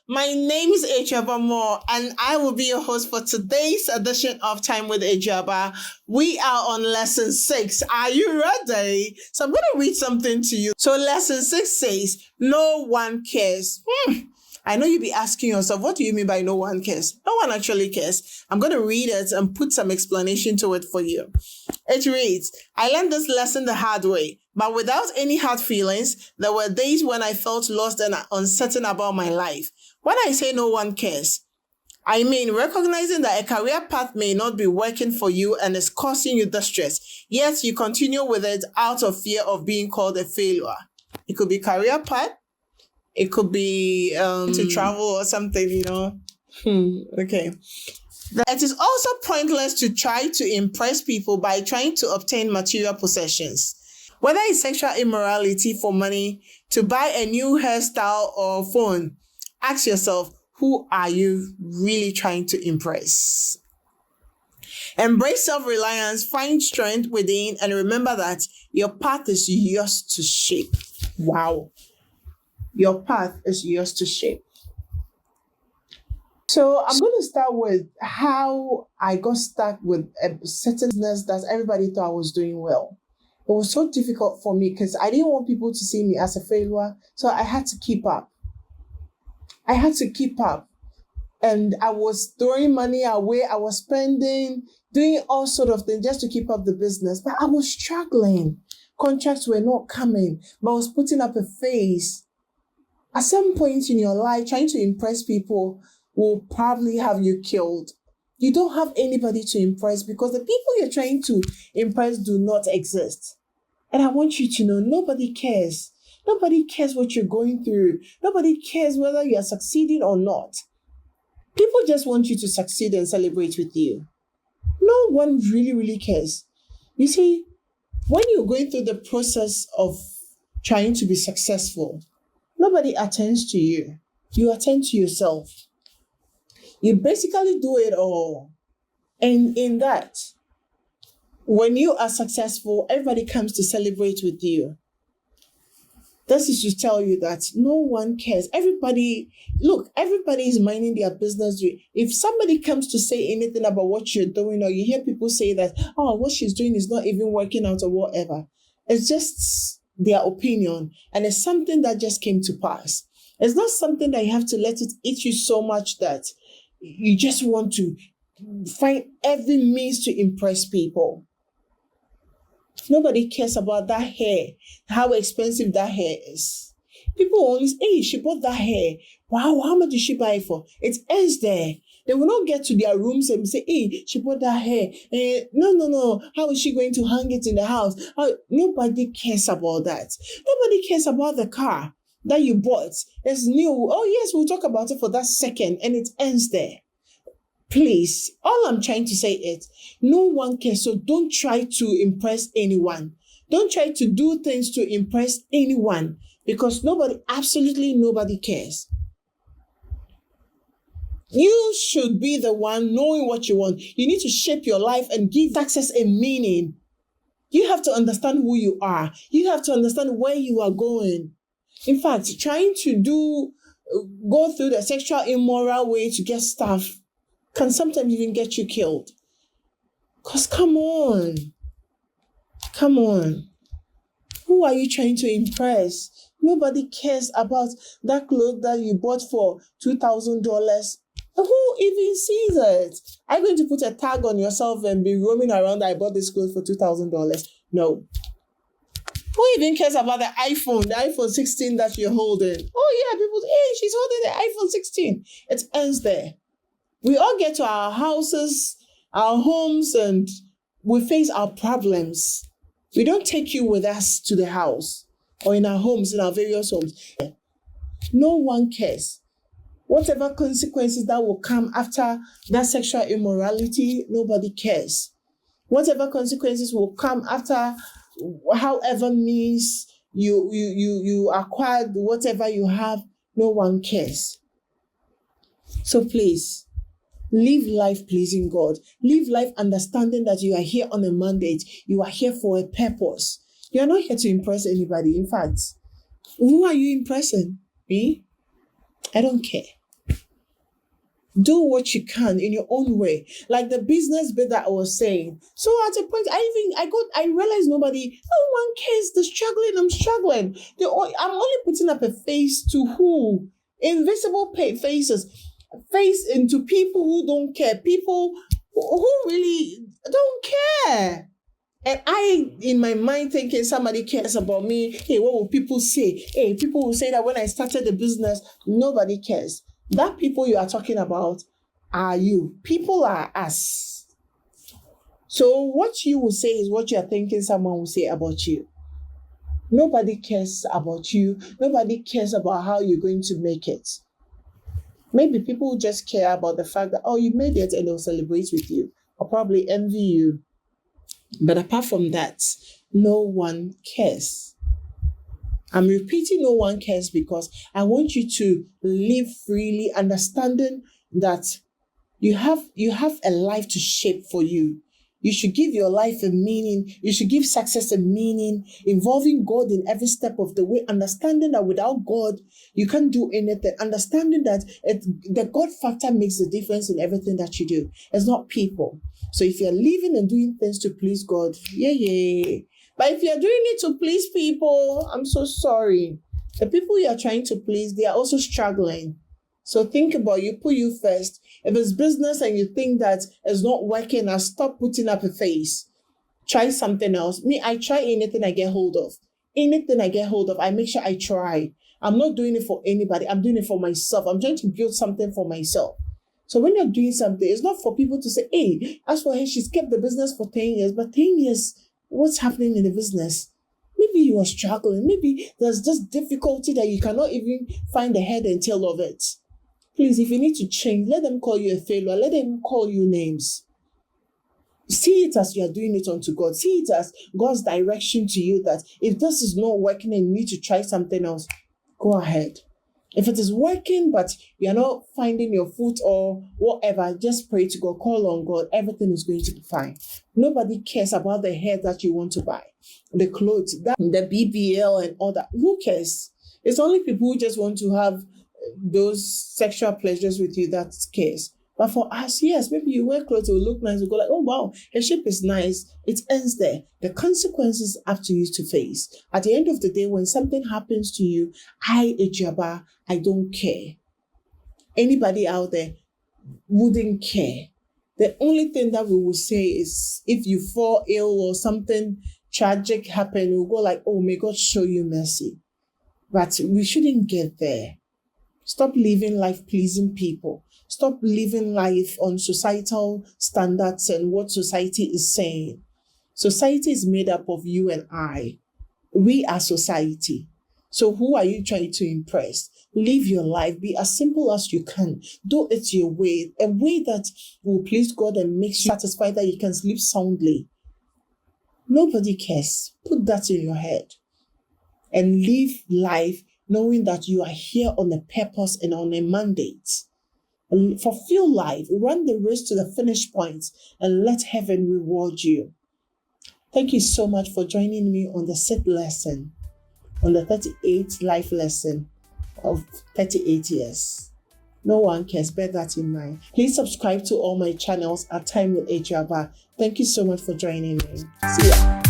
My name is Ejaba Moore, and I will be your host for today's edition of Time with Ejaba. We are on lesson 6. Are you ready? So I'm going to read something to you. So lesson 6 says, no one cares. I know you'll be asking yourself, what do you mean by no one cares? No one actually cares. I'm going to read it and put some explanation to it for you. It reads, I learned this lesson the hard way, but without any hard feelings. There were days when I felt lost and uncertain about my life. When I say no one cares, I mean recognizing that a career path may not be working for you and is causing you distress, yet you continue with it out of fear of being called a failure. It could be career path. It could be to travel or something, Okay. It is also pointless to try to impress people by trying to obtain material possessions. Whether it's sexual immorality for money, to buy a new hairstyle or phone, ask yourself, who are you really trying to impress? Embrace self-reliance, find strength within, and remember that your path is yours to shape. Wow. Your path is yours to shape. So I'm going to start with how I got stuck with a certain business that everybody thought I was doing well. It was so difficult for me because I didn't want people to see me as a failure. So I had to keep up. And I was throwing money away. I was spending, doing all sort of things just to keep up the business. But I was struggling. Contracts were not coming, but I was putting up a face. At some point in your life, trying to impress people will probably have you killed. You don't have anybody to impress because the people you're trying to impress do not exist. And I want you to know nobody cares. Nobody cares what you're going through. Nobody cares whether you're succeeding or not. People just want you to succeed and celebrate with you. No one really, really cares. You see, when you're going through the process of trying to be successful, nobody attends to you. You attend to yourself. You basically do it all. And in that, when you are successful, everybody comes to celebrate with you. This is to tell you that no one cares. Everybody is minding their business. If somebody comes to say anything about what you're doing, or you hear people say that, oh, what she's doing is not even working out or whatever, it's just their opinion. And it's something that just came to pass. It's not something that you have to let it eat you so much that you just want to find every means to impress people. Nobody cares about that hair, how expensive that hair is. People always, hey, she bought that hair. Wow, how much did she buy it for? It ends there. They will not get to their rooms and say, hey, she bought that hair. No. How is she going to hang it in the house? Nobody cares about that. Nobody cares about the car that you bought. It's new. Oh, yes, we'll talk about it for that second. And it ends there. Please, all I'm trying to say is, no one cares. So don't try to impress anyone. Don't try to do things to impress anyone because absolutely nobody cares. You should be the one knowing what you want. You need to shape your life and give success a meaning. You have to understand who you are. You have to understand where you are going. In fact, trying to go through the sexual immoral way to get stuff can sometimes even get you killed. Because come on. Who are you trying to impress? Nobody cares about that clothes that you bought for $2,000. Who even sees it? Are you going to put a tag on yourself and be roaming around, I bought this clothes for $2,000? No. Who even cares about the iPhone 16 that you're holding? Oh yeah, people say, hey, she's holding the iPhone 16. It ends there. We all get to our houses, our homes, and we face our problems. We don't take you with us to the house or in our homes, in our various homes. No one cares. Whatever consequences that will come after that sexual immorality, nobody cares. Whatever consequences will come after however means you acquired whatever you have, no one cares. So please, live life pleasing God. Live life understanding that you are here on a mandate. You are here for a purpose. You are not here to impress anybody. In fact, who are you impressing? Me? I don't care. Do what you can in your own way. Like the business bit that I was saying. So at a point, I realized no one cares. The struggling, I'm struggling. I'm only putting up a face to who? Invisible faces. Face into people who don't care. People who really don't care. And I, in my mind, thinking somebody cares about me. Hey, what will people say? Hey, people will say that when I started the business, nobody cares. That people you are talking about are you. People are us. So what you will say is what you are thinking someone will say about you. Nobody cares about you. Nobody cares about how you're going to make it. Maybe people just care about the fact that, oh, you made it, and they'll celebrate with you or probably envy you. But apart from that, no one cares. I'm repeating no one cares because I want you to live freely, understanding that you have a life to shape for you. You should give your life a meaning. You should give success a meaning, involving God in every step of the way, understanding that without God, you can't do anything. Understanding that the God factor makes the difference in everything that you do. It's not people. So if you're living and doing things to please God, yay. But if you're doing it to please people, I'm so sorry. The people you're trying to please, they are also struggling. So think about you, put you first. If it's business and you think that it's not working, now stop putting up a face. Try something else. Me, I try anything I get hold of. Anything I get hold of, I make sure I try. I'm not doing it for anybody. I'm doing it for myself. I'm trying to build something for myself. So when you're doing something, it's not for people to say, hey, as for her, she's kept the business for 10 years. But 10 years, what's happening in the business? Maybe you are struggling. Maybe there's just difficulty that you cannot even find the head and tail of it. Please, if you need to change, let them call you a failure. Let them call you names. See it as you are doing it unto God. See it as God's direction to you that if this is not working and you need to try something else, go ahead. If it is working, but you're not finding your foot or whatever, just pray to God, call on God. Everything is going to be fine. Nobody cares about the hair that you want to buy, the clothes, the BBL and all that. Who cares? It's only people who just want to have those sexual pleasures with you that cares. But for us, yes, maybe you wear clothes, it will look nice, you go like, oh wow, her shape is nice. It ends there. The consequences up to you to face. At the end of the day, when something happens to you, Ejaba, I don't care. Anybody out there wouldn't care. The only thing that we will say is if you fall ill or something tragic happen, we'll go like, oh, may God show you mercy. But we shouldn't get there. Stop living life pleasing people. Stop living life on societal standards and what society is saying. Society is made up of you and I. We are society. So who are you trying to impress? Live your life. Be as simple as you can. Do it your way. A way that will please God and makes you satisfied that you can sleep soundly. Nobody cares. Put that in your head. And live life knowing that you are here on a purpose and on a mandate. Fulfill life, run the race to the finish point, and let heaven reward you. Thank you so much for joining me on the 6th lesson, on the 38th life lesson of 38 years. No one cares, bear that in mind. Please subscribe to all my channels at Time with Ejaba. Thank you so much for joining me. See ya.